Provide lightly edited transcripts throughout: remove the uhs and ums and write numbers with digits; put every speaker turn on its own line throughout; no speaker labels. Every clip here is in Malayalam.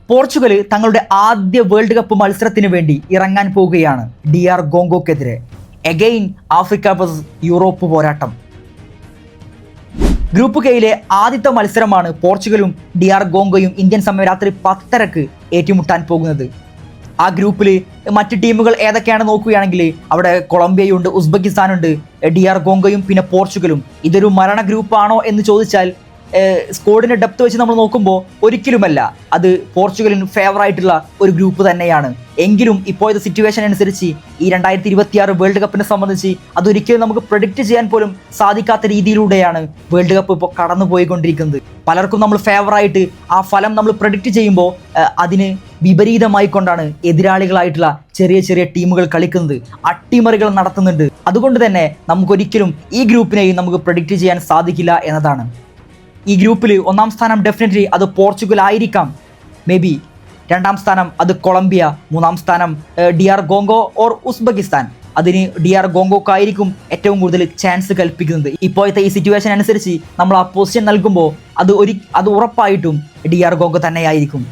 പോർച്ചുഗൽ തങ്ങളുടെ ആദ്യ വേൾഡ് കപ്പ് മത്സരത്തിന് വേണ്ടി ഇറങ്ങാൻ പോവുകയാണ് DR കോങ്കോക്കെതിരെ. എഗെയിൻ ആഫ്രിക്ക വേഴ്സസ് യൂറോപ്പ് പോരാട്ടം. ഗ്രൂപ്പ് കെയിലെ ആദ്യത്തെ മത്സരമാണ് പോർച്ചുഗലും DR കോങ്കോയും ഇന്ത്യൻ സമയം രാത്രി 10:30 ഏറ്റുമുട്ടാൻ പോകുന്നത്. ആ ഗ്രൂപ്പിൽ മറ്റ് ടീമുകൾ ഏതൊക്കെയാണ് നോക്കുകയാണെങ്കിൽ അവിടെ കൊളംബിയയുണ്ട്, ഉസ്ബെക്കിസ്ഥാനുണ്ട്, DR കോങ്കോയും പിന്നെ പോർച്ചുഗലും. ഇതൊരു മരണ ഗ്രൂപ്പാണോ എന്ന് ചോദിച്ചാൽ സ്കോഡിൻ്റെ ഡെപ്ത് വെച്ച് നമ്മൾ നോക്കുമ്പോൾ ഒരിക്കലുമല്ല. അത് പോർച്ചുഗലിന് ഫേവറായിട്ടുള്ള ഒരു ഗ്രൂപ്പ് തന്നെയാണ്. എങ്കിലും ഇപ്പോഴത്തെ സിറ്റുവേഷൻ അനുസരിച്ച് ഈ 2026 വേൾഡ് കപ്പിനെ സംബന്ധിച്ച് അതൊരിക്കലും നമുക്ക് പ്രഡിക്റ്റ് ചെയ്യാൻ പോലും സാധിക്കാത്ത രീതിയിലൂടെയാണ് വേൾഡ് കപ്പ് ഇപ്പോൾ കടന്നു പോയിക്കൊണ്ടിരിക്കുന്നത്. പലർക്കും നമ്മൾ ഫേവറായിട്ട് ആ ഫലം നമ്മൾ പ്രഡിക്റ്റ് ചെയ്യുമ്പോൾ അതിന് വിപരീതമായി കൊണ്ടാണ് എതിരാളികളായിട്ടുള്ള ചെറിയ ചെറിയ ടീമുകൾ കളിക്കുന്നത്, അട്ടിമറികൾ നടത്തുന്നുണ്ട്. അതുകൊണ്ട് തന്നെ നമുക്കൊരിക്കലും ഈ ഗ്രൂപ്പിനെയും നമുക്ക് പ്രഡിക്റ്റ് ചെയ്യാൻ സാധിക്കില്ല എന്നതാണ്. ഈ ഗ്രൂപ്പിൽ ഒന്നാം സ്ഥാനം ഡെഫിനറ്റ്ലി അത് പോർച്ചുഗൽ ആയിരിക്കാം, മേ ബി. രണ്ടാം സ്ഥാനം അത് കൊളംബിയ, മൂന്നാം സ്ഥാനം DR കോങ്കോ ഓർ ഉസ്ബെക്കിസ്ഥാൻ. അതിന് DR കോങ്കോക്കായിരിക്കും ഏറ്റവും കൂടുതൽ ചാൻസ് കൽപ്പിക്കുന്നത്. ഇപ്പോഴത്തെ ഈ സിറ്റുവേഷൻ അനുസരിച്ച് നമ്മൾ ആ പൊസിഷൻ നൽകുമ്പോൾ അത് ഉറപ്പായിട്ടും DR കോങ്കോ തന്നെയായിരിക്കും.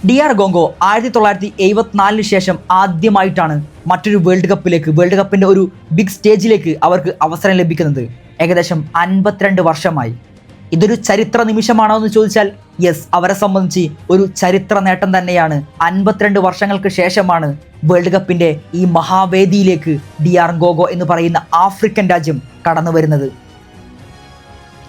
DR കോങ്കോ 1974 ശേഷം ആദ്യമായിട്ടാണ് മറ്റൊരു വേൾഡ് കപ്പിൻ്റെ ഒരു ബിഗ് സ്റ്റേജിലേക്ക് അവർക്ക് അവസരം ലഭിക്കുന്നത്. ഏകദേശം 52 വർഷമായി. ഇതൊരു ചരിത്ര നിമിഷമാണോ എന്ന് ചോദിച്ചാൽ യെസ്, അവരെ സംബന്ധിച്ച് ഒരു ചരിത്ര നേട്ടം തന്നെയാണ്. 52 വർഷങ്ങൾക്ക് ശേഷമാണ് വേൾഡ് കപ്പിൻ്റെ ഈ മഹാവേദിയിലേക്ക് DR കോങ്കോ എന്ന് പറയുന്ന ആഫ്രിക്കൻ രാജ്യം കടന്നു വരുന്നത്.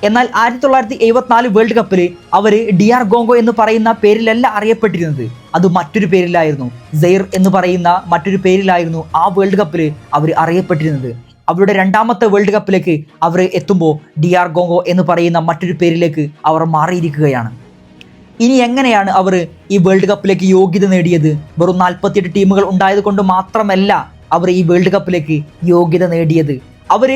എന്നാൽ 1974 വേൾഡ് കപ്പിൽ അവർ DR കോങ്കോ എന്ന് പറയുന്ന പേരിലല്ല അറിയപ്പെട്ടിരുന്നത്. അത് മറ്റൊരു പേരിലായിരുന്നു, സെയ്ർ എന്ന് പറയുന്ന മറ്റൊരു പേരിലായിരുന്നു ആ വേൾഡ് കപ്പിൽ അവർ അറിയപ്പെട്ടിരുന്നത്. അവരുടെ രണ്ടാമത്തെ വേൾഡ് കപ്പിലേക്ക് അവർ എത്തുമ്പോൾ DR കോങ്കോ എന്ന് പറയുന്ന മറ്റൊരു പേരിലേക്ക് അവർ മാറിയിരിക്കുകയാണ്. ഇനി എങ്ങനെയാണ് അവർ ഈ വേൾഡ് കപ്പിലേക്ക് യോഗ്യത നേടിയത്? വെറും 48 ടീമുകൾ ഉണ്ടായത് കൊണ്ട് മാത്രമല്ല അവർ ഈ വേൾഡ് കപ്പിലേക്ക് യോഗ്യത നേടിയത്. അവർ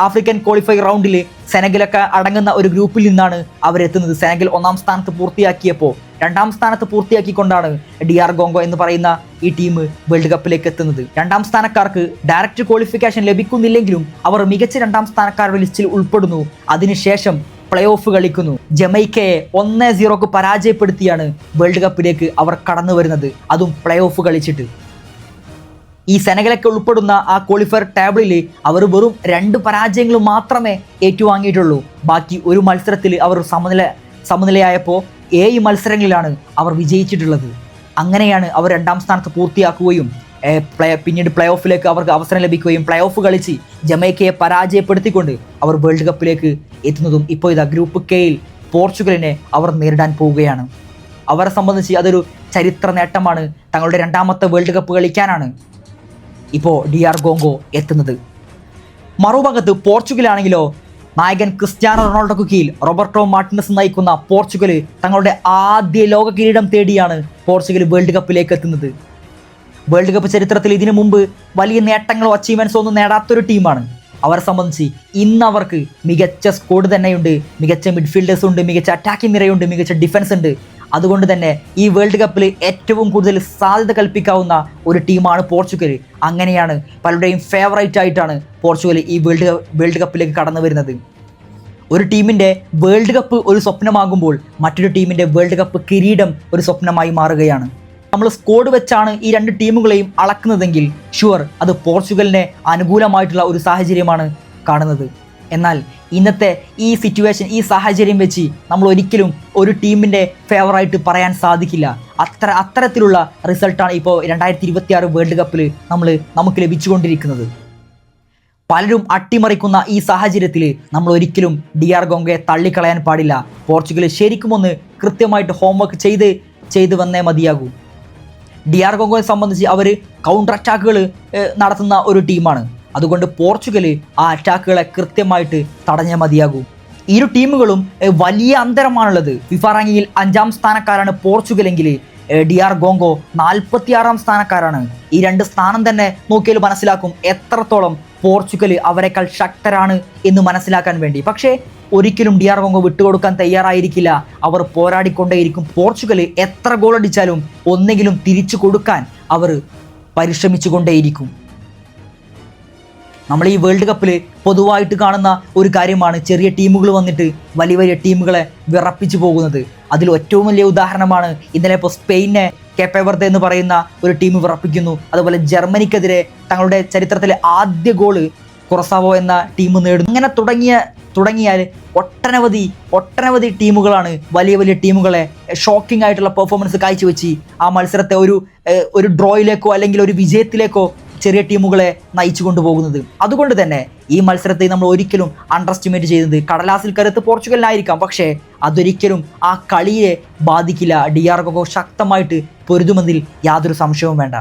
ആഫ്രിക്കൻ ക്വാളിഫയർ റൗണ്ടിൽ സെനഗലൊക്കെ അടങ്ങുന്ന ഒരു ഗ്രൂപ്പിൽ നിന്നാണ് അവരെത്തുന്നത്. സെനഗൽ ഒന്നാം സ്ഥാനത്ത് പൂർത്തിയാക്കിയപ്പോൾ രണ്ടാം സ്ഥാനത്ത് പൂർത്തിയാക്കിക്കൊണ്ടാണ് DR കോങ്കോ എന്ന് പറയുന്ന ഈ ടീം വേൾഡ് കപ്പിലേക്ക് എത്തുന്നത്. രണ്ടാം സ്ഥാനക്കാർക്ക് ഡയറക്റ്റ് ക്വാളിഫിക്കേഷൻ ലഭിക്കുന്നില്ലെങ്കിലും അവർ മികച്ച രണ്ടാം സ്ഥാനക്കാരുടെ ലിസ്റ്റിൽ ഉൾപ്പെടുന്നു. അതിനുശേഷം പ്ലേ ഓഫ് കളിക്കുന്നു. ജമൈക്കയെ 1-0 പരാജയപ്പെടുത്തിയാണ് വേൾഡ് കപ്പിലേക്ക് അവർ കടന്നു വരുന്നത്, അതും പ്ലേ ഓഫ് കളിച്ചിട്ട്. ഈ സെനഗലൊക്കെ ഉൾപ്പെടുന്ന ആ ക്വാളിഫയർ ടേബിളിൽ അവർ വെറും 2 പരാജയങ്ങൾ മാത്രമേ ഏറ്റുവാങ്ങിയിട്ടുള്ളൂ. ബാക്കി ഒരു മത്സരത്തിൽ അവർ സമനിലയായപ്പോൾ 7 മത്സരങ്ങളിലാണ് അവർ വിജയിച്ചിട്ടുള്ളത്. അങ്ങനെയാണ് അവർ രണ്ടാം സ്ഥാനത്ത് പൂർത്തിയാക്കുകയും പിന്നീട് പ്ലേ ഓഫിലേക്ക് അവർക്ക് അവസരം ലഭിക്കുകയും പ്ലേ ഓഫ് കളിച്ച് ജമൈക്കയെ പരാജയപ്പെടുത്തിക്കൊണ്ട് അവർ വേൾഡ് കപ്പിലേക്ക് എത്തുന്നതും. ഇപ്പോൾ ഇതാ ഗ്രൂപ്പ് കെയിൽ പോർച്ചുഗലിനെ അവർ നേരിടാൻ പോവുകയാണ്. അവരെ സംബന്ധിച്ച് അതൊരു ചരിത്ര നേട്ടമാണ്. തങ്ങളുടെ രണ്ടാമത്തെ വേൾഡ് കപ്പ് കളിക്കാനാണ് ഇപ്പോൾ DR കോങ്കോ എത്തുന്നത്. മറുഭാഗത്ത് പോർച്ചുഗലാണെങ്കിലോ നായകൻ ക്രിസ്ത്യാനോ റൊണാൾഡോക്ക് കീഴിൽ റോബർട്ടോ മാർട്ടിനസ് നയിക്കുന്ന പോർച്ചുഗൽ തങ്ങളുടെ ആദ്യ ലോക കിരീടം തേടിയാണ് പോർച്ചുഗൽ വേൾഡ് കപ്പിലേക്ക് എത്തുന്നത്. വേൾഡ് കപ്പ് ചരിത്രത്തിൽ ഇതിനു മുമ്പ് വലിയ നേട്ടങ്ങളോ അച്ചീവ്മെൻറ്റ്സോ ഒന്നും നേടാത്തൊരു ടീമാണ്. അവരെ സംബന്ധിച്ച് ഇന്ന് അവർക്ക് മികച്ച സ്ക്വാഡ് തന്നെയുണ്ട്, മികച്ച മിഡ്ഫീൽഡേഴ്സ് ഉണ്ട്, മികച്ച അറ്റാക്കിംഗ് നിരയുണ്ട്, മികച്ച ഡിഫൻസ് ഉണ്ട്. അതുകൊണ്ട് തന്നെ ഈ വേൾഡ് കപ്പിൽ ഏറ്റവും കൂടുതൽ സാധ്യത കൽപ്പിക്കാവുന്ന ഒരു ടീമാണ് പോർച്ചുഗൽ. അങ്ങനെയാണ് പലരുടെയും ഫേവറേറ്റ് ആയിട്ടാണ് പോർച്ചുഗൽ ഈ വേൾഡ് കപ്പിലേക്ക് കടന്നു വരുന്നത്. ഒരു ടീമിൻ്റെ വേൾഡ് കപ്പ് ഒരു സ്വപ്നമാകുമ്പോൾ മറ്റൊരു ടീമിൻ്റെ വേൾഡ് കപ്പ് കിരീടം ഒരു സ്വപ്നമായി മാറുകയാണ്. നമ്മൾ സ്ക്വാഡ് വെച്ചാണ് ഈ 2 ടീമുകളെയും അളക്കുന്നതെങ്കിൽ ഷുവർ അത് പോർച്ചുഗലിന് അനുകൂലമായിട്ടുള്ള ഒരു സാഹചര്യമാണ് കാണുന്നത്. എന്നാൽ ഇന്നത്തെ ഈ സിറ്റുവേഷൻ, ഈ സാഹചര്യം വെച്ച് നമ്മൾ ഒരിക്കലും ഒരു ടീമിൻ്റെ ഫേവറായിട്ട് പറയാൻ സാധിക്കില്ല. അത്തരത്തിലുള്ള റിസൾട്ടാണ് ഇപ്പോൾ 2026 വേൾഡ് കപ്പിൽ നമുക്ക് ലഭിച്ചുകൊണ്ടിരിക്കുന്നത്. പലരും അട്ടിമറിക്കുന്ന ഈ സാഹചര്യത്തിൽ നമ്മൾ ഒരിക്കലും DR കോങ്കോയെ തള്ളിക്കളയാൻ പാടില്ല. പോർച്ചുഗൽ ശരിക്കും ഒന്ന് കൃത്യമായിട്ട് ഹോംവർക്ക് ചെയ്ത് വന്നേ മതിയാകൂ. DR കോങ്കോയെ സംബന്ധിച്ച് അവർ കൗണ്ടർ അറ്റാക്കുകൾ നടത്തുന്ന ഒരു ടീമാണ്. അതുകൊണ്ട് പോർച്ചുഗൽ ആ അറ്റാക്കുകളെ കൃത്യമായിട്ട് തടഞ്ഞേ മതിയാകൂ. ഇരു ടീമുകളും വലിയ അന്തരമാണുള്ളത്. ഫിഫ റാങ്കിങ്ങിൽ 5ാം സ്ഥാനക്കാരാണ് പോർച്ചുഗലെങ്കിൽ DR കോങ്കോ 46ാം സ്ഥാനക്കാരാണ്. ഈ 2 സ്ഥാനം തന്നെ നോക്കിയാൽ മനസ്സിലാക്കും എത്രത്തോളം പോർച്ചുഗൽ അവരെക്കാൾ ശക്തരാണ് എന്ന് മനസ്സിലാക്കാൻ വേണ്ടി. പക്ഷേ ഒരിക്കലും DR കോങ്കോ വിട്ടുകൊടുക്കാൻ തയ്യാറായിരിക്കില്ല. അവർ പോരാടിക്കൊണ്ടേയിരിക്കും. പോർച്ചുഗൽ എത്ര ഗോൾ അടിച്ചാലും ഒന്നെങ്കിലും തിരിച്ചു കൊടുക്കാൻ അവർ പരിശ്രമിച്ചു കൊണ്ടേയിരിക്കും. നമ്മൾ ഈ വേൾഡ് കപ്പിൽ പൊതുവായിട്ട് കാണുന്ന ഒരു കാര്യമാണ് ചെറിയ ടീമുകൾ വന്നിട്ട് വലിയ വലിയ ടീമുകളെ വിറപ്പിച്ചു പോകുന്നത്. അതിൽ ഏറ്റവും വലിയ ഉദാഹരണമാണ് ഇന്നലെ ഇപ്പോൾ സ്പെയിനെ കേപ്പെ വെർദെ എന്ന് പറയുന്ന ഒരു ടീം വിറപ്പിക്കുന്നു. അതുപോലെ ജർമ്മനിക്കെതിരെ തങ്ങളുടെ ചരിത്രത്തിലെ ആദ്യ ഗോള് കുറസാവോ എന്ന ടീം നേടുന്നു. അങ്ങനെ തുടങ്ങിയാൽ ഒട്ടനവധി ടീമുകളാണ് വലിയ വലിയ ടീമുകളെ ഷോക്കിംഗ് ആയിട്ടുള്ള പെർഫോമൻസ് കാഴ്ചവെച്ച് ആ മത്സരത്തെ ഒരു ഡ്രോയിലേക്കോ അല്ലെങ്കിൽ ഒരു വിജയത്തിലേക്കോ ചെറിയ ടീമുകളെ നയിച്ചു കൊണ്ടുപോകുന്നത്. അതുകൊണ്ട് തന്നെ ഈ മത്സരത്തെ നമ്മൾ ഒരിക്കലും അണ്ടർ എസ്റ്റിമേറ്റ് ചെയ്യുന്നത് കടലാസിൽ കരുത്ത് പോർച്ചുഗലിനായിരിക്കാം, പക്ഷേ അതൊരിക്കലും ആ കളിയെ ബാധിക്കില്ല. DR ഗോഗോ ശക്തമായിട്ട് പൊരുതുമെന്നതിൽ യാതൊരു സംശയവും വേണ്ട.